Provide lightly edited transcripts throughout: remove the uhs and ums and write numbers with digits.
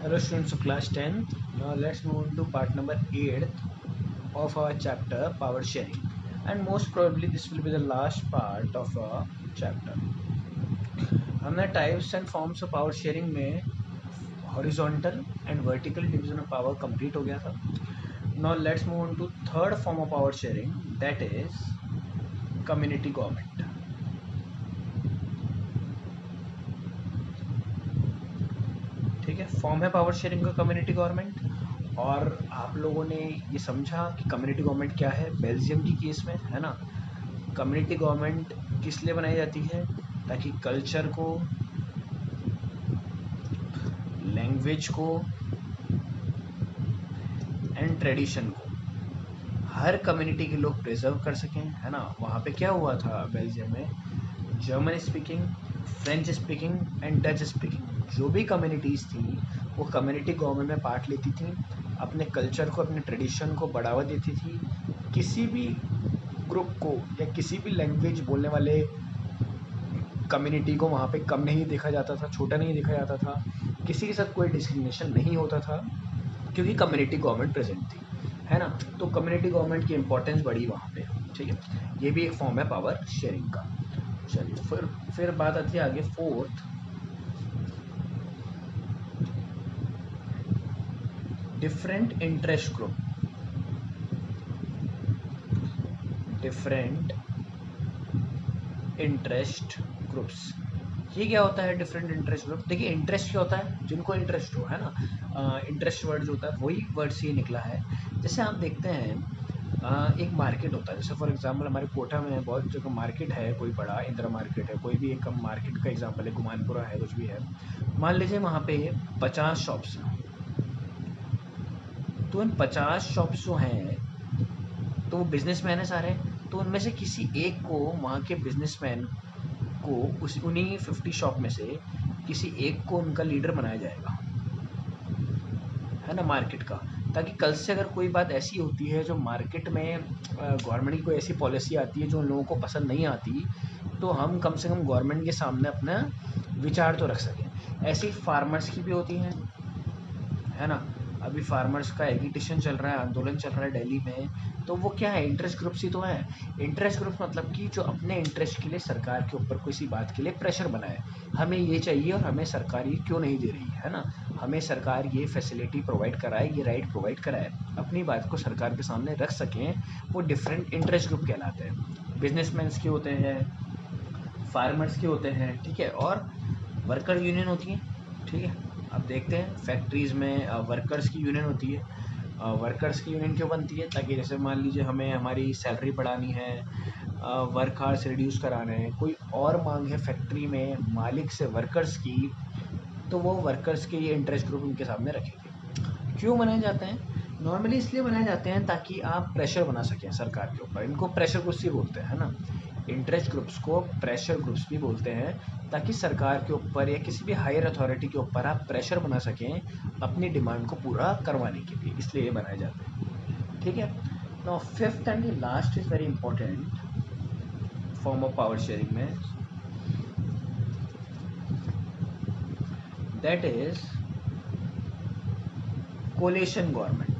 Hello students of class 10th. Now let's move on to part number 8 of our chapter power sharing, and most probably this will be the last part of our chapter. हमने types and forms of power sharing में horizontal and vertical division of power complete हो गया था. Now let's move on to third form of power sharing, that is community government. ठीक है, form है power sharing का community government. और आप लोगों ने ये समझा कि कम्युनिटी गवर्नमेंट क्या है बेल्जियम की केस में, है ना. कम्युनिटी गवर्नमेंट किस लिए बनाई जाती है? ताकि कल्चर को, लैंग्वेज को एंड ट्रेडिशन को हर कम्युनिटी के लोग प्रिजर्व कर सकें, है ना. वहाँ पे क्या हुआ था बेल्जियम में, German speaking, French speaking and Dutch speaking जो भी कम्युनिटीज़ थी वो कम्युनिटी गवर्नमेंट में पार्ट लेती थी, अपने कल्चर को, अपने ट्रेडिशन को बढ़ावा देती थी. किसी भी ग्रुप को या किसी भी लैंग्वेज बोलने वाले कम्युनिटी को वहाँ पे कम नहीं देखा जाता था, छोटा नहीं देखा जाता था, किसी के साथ कोई डिस्क्रिमिनेशन नहीं होता था क्योंकि कम्युनिटी गवर्नमेंट प्रेजेंट थी, है ना. तो कम्युनिटी गवर्नमेंट की इंपॉर्टेंस बढ़ी वहाँ पे. ठीक है, ये भी एक फॉर्म है पावर शेयरिंग का. चलिए फिर बात आती है आगे fourth, different interest group. Different interest groups, ये क्या होता है डिफरेंट इंटरेस्ट ग्रुप? देखिए इंटरेस्ट क्या होता है, जिनको इंटरेस्ट हो, है ना. इंटरेस्ट वर्ड जो होता है वही वर्ड से ये निकला है. जैसे आप देखते हैं एक मार्केट होता है, जैसे फॉर एग्जांपल हमारे कोटा में बहुत जगह मार्केट है, कोई बड़ा इंदिरा मार्केट है, कोई भी एक मार्केट का एग्जांपल है, गुमानपुरा है, कुछ भी है. मान लीजिए वहाँ पे 50 शॉप्स हैं. तो इन 50 शॉप्स जो हैं तो वो बिजनेसमैन है सारे. तो उनमें से किसी एक को, वहाँ के बिजनेसमैन को, उस उन्हीं 50 शॉप में से किसी एक को उनका लीडर बनाया जाएगा, है ना, मार्केट का. ताकि कल से अगर कोई बात ऐसी होती है जो मार्केट में गवर्नमेंट की कोई ऐसी पॉलिसी आती है जो उन लोगों को पसंद नहीं आती, तो हम कम से कम गवर्नमेंट के सामने अपना विचार तो रख सकें. ऐसे ही फार्मर्स की भी होती हैं, है ना. अभी फार्मर्स का एगिटेशन चल रहा है, आंदोलन चल रहा है दिल्ली में. तो वो क्या है, इंटरेस्ट ग्रुप्स ही तो है. इंटरेस्ट ग्रुप्स मतलब कि जो अपने इंटरेस्ट के लिए सरकार के ऊपर किसी बात के लिए प्रेशर बनाए, हमें ये चाहिए और हमें सरकार ये क्यों नहीं दे रही है ना. हमें सरकार ये फैसिलिटी प्रोवाइड कराए, ये राइट प्रोवाइड कराए, अपनी बात को सरकार के सामने रख सकें. वो डिफरेंट इंटरेस्ट ग्रुप कहलाते हैं. बिजनेसमैन्स के होते हैं, फार्मर्स के होते हैं, ठीक है, और वर्कर यूनियन होती है. ठीक है, अब देखते हैं फैक्ट्रीज़ में वर्कर्स की यूनियन होती है. वर्कर्स की यूनियन क्यों बनती है? ताकि जैसे मान लीजिए हमें हमारी सैलरी बढ़ानी है, वर्क आवर्स रिड्यूस कराना है, कोई और मांग है फैक्ट्री में मालिक से वर्कर्स की, तो वो वर्कर्स के ये इंटरेस्ट ग्रुप उनके सामने रखेंगे. क्यों बनाए जाते हैं? नॉर्मली इसलिए बनाए जाते हैं ताकि आप प्रेशर बना सकें सरकार के ऊपर. इनको प्रेशर ग्रुप्स ही बोलते हैं, है ना. इंटरेस्ट ग्रुप्स को प्रेशर ग्रुप्स भी बोलते हैं, ताकि सरकार के ऊपर या किसी भी हायर अथॉरिटी के ऊपर आप प्रेशर बना सकें अपनी डिमांड को पूरा करवाने के लिए, इसलिए ये बनाए जाते हैं. ठीक है. Now fifth and last is very important form of power sharing में, दैट इज कोलेशन गवर्नमेंट.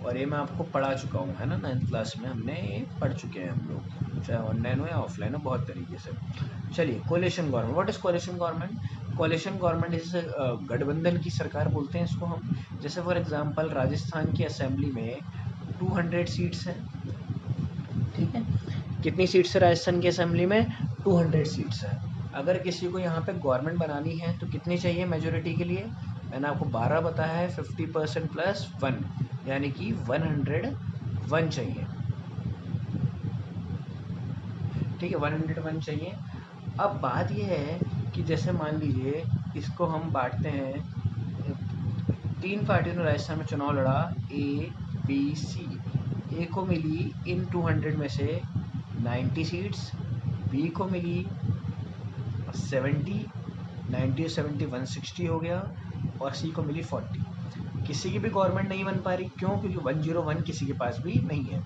और ये मैं आपको पढ़ा चुका हूँ, है ना, 9th क्लास में हमने पढ़ चुके हैं हम लोग, चाहे ऑनलाइन हो या ऑफलाइन हो, बहुत तरीके से. चलिए, coalition government, what is coalition government? Coalition government इस गठबंधन की सरकार बोलते हैं इसको हम. जैसे फॉर एग्जांपल राजस्थान की असेंबली में 200 सीट्स हैं. ठीक है, कितनी सीट्स है राजस्थान की असेंबली में? 200 सीट्स है. अगर किसी को यहाँ पे गवर्नमेंट बनानी है तो कितनी चाहिए मेजोरिटी के लिए? मैंने आपको 12 बताया है, 50% प्लस 1, यानी कि 101 चाहिए. ठीक है, 101 चाहिए. अब बात यह है कि जैसे मान लीजिए इसको हम बांटते हैं, 3 पार्टियों ने राजस्थान में चुनाव लड़ा, ए बी सी. ए को मिली इन 200 में से 90 सीट्स, बी को मिली 70, 90 और 70 160 हो गया, और सी को मिली 40. किसी की भी गवर्नमेंट नहीं बन पा रही, क्यों? क्योंकि 101 किसी के पास भी नहीं है.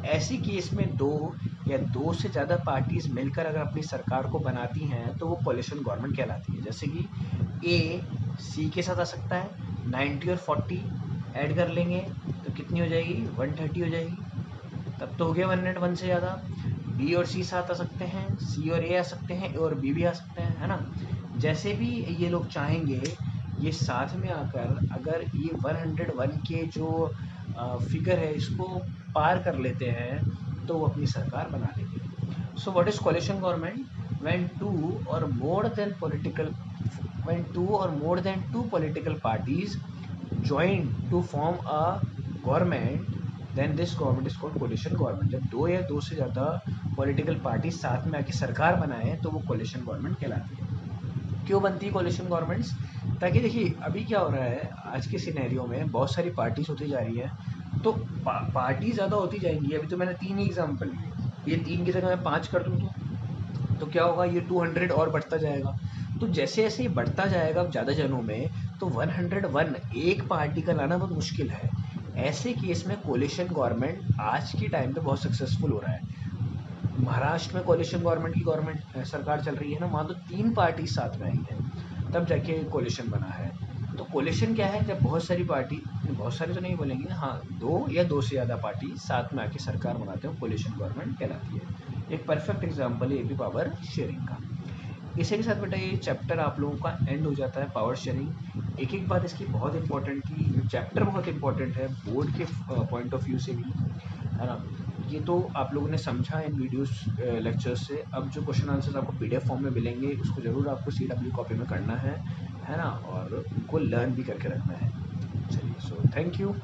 ऐसी केस में दो या दो से ज़्यादा पार्टीज मिलकर अगर अपनी सरकार को बनाती हैं तो वो कोalition गवर्नमेंट कहलाती है. जैसे कि ए सी के साथ आ सकता है, 90 और 40 ऐड कर लेंगे तो कितनी हो जाएगी, 130 हो जाएगी। तब तो हो गया 101 से ज़्यादा। बी और सी साथ आ सकते हैं, सी और ए आ सकते हैं, ए और बी भी आ सकते हैं, है ना। जैसे भी ये लोग चाहेंगे ये साथ में आकर अगर ये 101 के जो फिगर है इसको पार कर लेते हैं तो वो अपनी सरकार बना लेंगे। So what is कोalition government? when two or more than political when two or more than two political parties join to form a government, then this government is called coalition government। जब दो या दो से ज़्यादा पॉलिटिकल पार्टी साथ में आके सरकार बनाए तो वो कोalition गवर्नमेंट कहलाती है। क्यों बनती है कोalition गवर्नमेंट्स? ताकि देखिए अभी क्या हो रहा है आज के सिनेरियो में, बहुत सारी पार्टीज होती जा रही है, तो पार्टी ज़्यादा होती जाएंगी। अभी तो मैंने 3 ही एग्जाम्पल लिए, ये 3 की जगह मैं 5 कर दूँ तो क्या होगा, ये 200 और बढ़ता जाएगा। तो जैसे जैसे ये बढ़ता जाएगा ज़्यादा जनों में, तो 101 एक पार्टी का लाना बहुत मुश्किल है। ऐसे केस में कोalition गवर्नमेंट आज के टाइम पे बहुत सक्सेसफुल हो रहा है। महाराष्ट्र में कोalition गवर्नमेंट की सरकार चल रही है ना, वहाँ तो 3 पार्टी साथ में आई है तब जाके कोalition बना है। तो कोalition क्या है, जब बहुत सारी पार्टी, बहुत सारी तो नहीं बोलेंगे, हाँ 2 या 2 से ज़्यादा पार्टी साथ में आके सरकार बनाते हैं, कोalition गवर्नमेंट कहलाती है। एक परफेक्ट एग्जाम्पल है एपी पावर शेयरिंग का। इसी के साथ बेटा ये चैप्टर आप लोगों का एंड हो जाता है, पावर शेयरिंग। एक एक बात इसकी बहुत इंपॉर्टेंट थी, चैप्टर बहुत इंपॉर्टेंट है बोर्ड के पॉइंट ऑफ व्यू से भी, है ना। ये तो आप लोगों ने समझा इन वीडियोस लेक्चर्स से। अब जो क्वेश्चन आंसर्स आपको पीडीएफ फॉर्म में मिलेंगे उसको ज़रूर आपको CW कॉपी में करना है ना, और उनको लर्न भी करके रखना है। चलिए, सो थैंक यू।